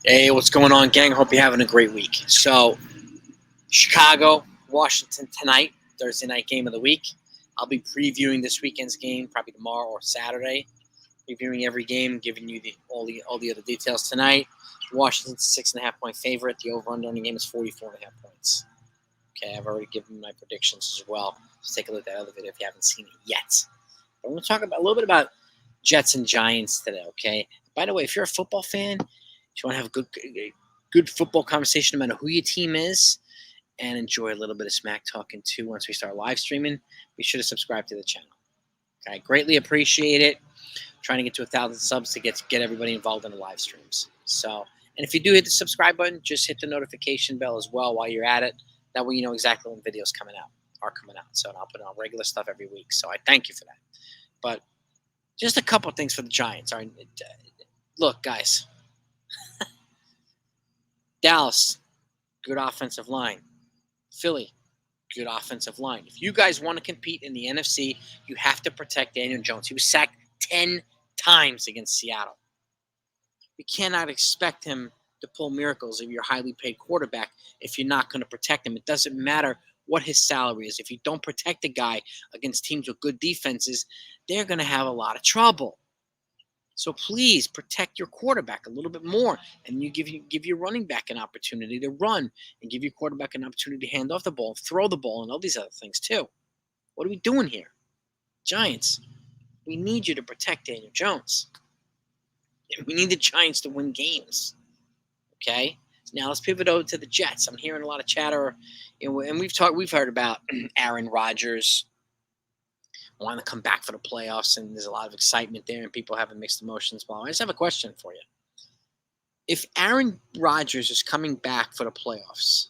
Hey, what's going on, gang? Hope you're having a great week. So, Chicago, Washington tonight, Thursday night game of the week. I'll be previewing this weekend's game probably tomorrow or Saturday. Reviewing every game, giving you all the other details tonight. Washington's a 6.5-point favorite. The over/under on the game is 44.5 points. Okay, I've already given my predictions as well. Just take a look at that other video if you haven't seen it yet. But I'm going to talk about a little bit about Jets and Giants today. Okay. By the way, if you're a football fan, if you want to have a good football conversation no matter who your team is, and enjoy a little bit of smack talking too once we start live streaming, be sure to subscribe to the channel. Okay, greatly appreciate it. Trying to get to 1,000 subs to get everybody involved in the live streams. So, and if you do hit the subscribe button, just hit the notification bell as well while you're at it. That way you know exactly when videos are coming out. So I'll put on regular stuff every week. So I thank you for that. But just a couple of things for the Giants. All right, look, guys. Dallas, good offensive line. Philly, good offensive line. If you guys want to compete in the NFC, you have to protect Daniel Jones. He was sacked 10 times against Seattle. You cannot expect him to pull miracles of your highly paid quarterback if you're not going to protect him. It doesn't matter what his salary is. If you don't protect the guy against teams with good defenses, they're going to have a lot of trouble. So please protect your quarterback a little bit more, and you give your running back an opportunity to run, and give your quarterback an opportunity to hand off the ball, throw the ball, and all these other things too. What are we doing here? Giants, we need you to protect Daniel Jones. We need the Giants to win games. Okay? Now let's pivot over to the Jets. I'm hearing a lot of chatter, and we've heard about Aaron Rodgers wanting to come back for the playoffs, and there's a lot of excitement there, and people having mixed emotions. Well, I just have a question for you. If Aaron Rodgers is coming back for the playoffs,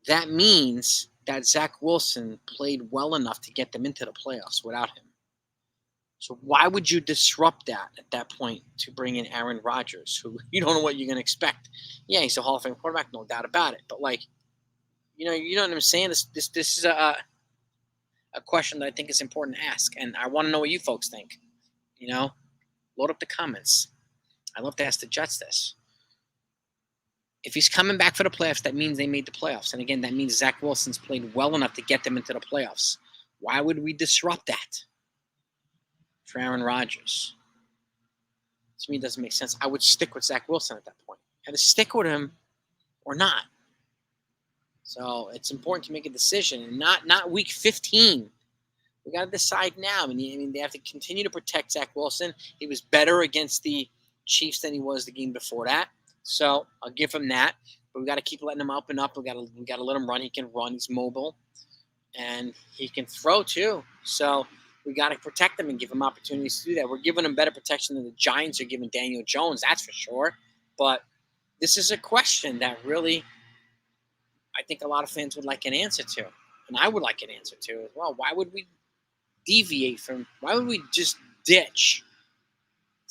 that means that Zach Wilson played well enough to get them into the playoffs without him. So why would you disrupt that at that point to bring in Aaron Rodgers, who you don't know what you're going to expect? Yeah, he's a Hall of Fame quarterback, no doubt about it. But, you know what I'm saying? This is a question that I think is important to ask, and I want to know what you folks think. Load up the comments. I'd love to ask the Jets this. If he's coming back for the playoffs, that means they made the playoffs. And again, that means Zach Wilson's played well enough to get them into the playoffs. Why would we disrupt that for Aaron Rodgers? To me, it doesn't make sense. I would stick with Zach Wilson at that point. Either stick with him or not. So it's important to make a decision, and not week 15. We got to decide now. I mean, they have to continue to protect Zach Wilson. He was better against the Chiefs than he was the game before that. So I'll give him that. But we got to keep letting him up and up. We got to let him run. He can run. He's mobile, and he can throw too. So we got to protect him and give him opportunities to do that. We're giving him better protection than the Giants are giving Daniel Jones. That's for sure. But this is a question that really, I think a lot of fans would like an answer to, and I would like an answer to as well. Why would we why would we just ditch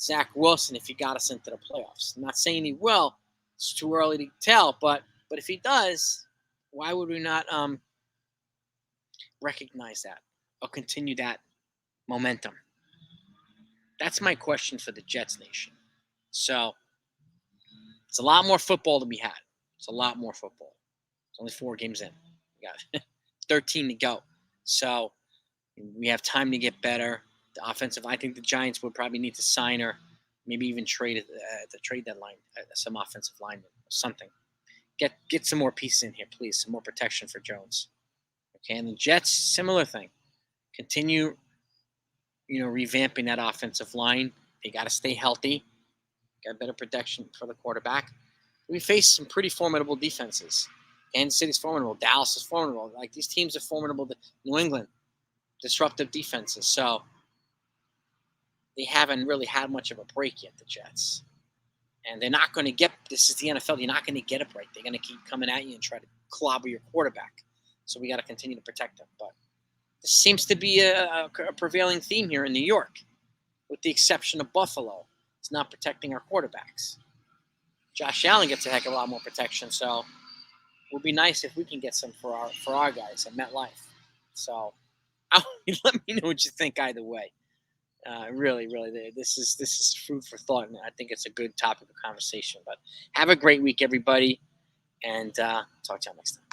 Zach Wilson if he got us into the playoffs? I'm not saying he will. It's too early to tell, but if he does, why would we not recognize that or continue that momentum? That's my question for the Jets Nation. So it's a lot more football to be had. It's a lot more football. It's only 4 games in. We got 13 to go. So we have time to get better. The offensive, I think the Giants would probably need to sign or maybe even trade at the trade deadline some offensive lineman or something. Get some more pieces in here, please. Some more protection for Jones. Okay, and the Jets, similar thing. Continue, revamping that offensive line. They got to stay healthy. Got better protection for the quarterback. We face some pretty formidable defenses. Kansas City's formidable. Dallas is formidable. Like, these teams are formidable. New England, disruptive defenses. So they haven't really had much of a break yet, the Jets. And they're not going to get – this is the NFL. You're not going to get a break. They're going to keep coming at you and try to clobber your quarterback. So we got to continue to protect them. But this seems to be a prevailing theme here in New York, with the exception of Buffalo. It's not protecting our quarterbacks. Josh Allen gets a heck of a lot more protection, so it would be nice if we can get some for our guys at MetLife. So let me know what you think either way. Really, really, this is food for thought, and I think it's a good topic of conversation. But have a great week, everybody, and talk to you next time.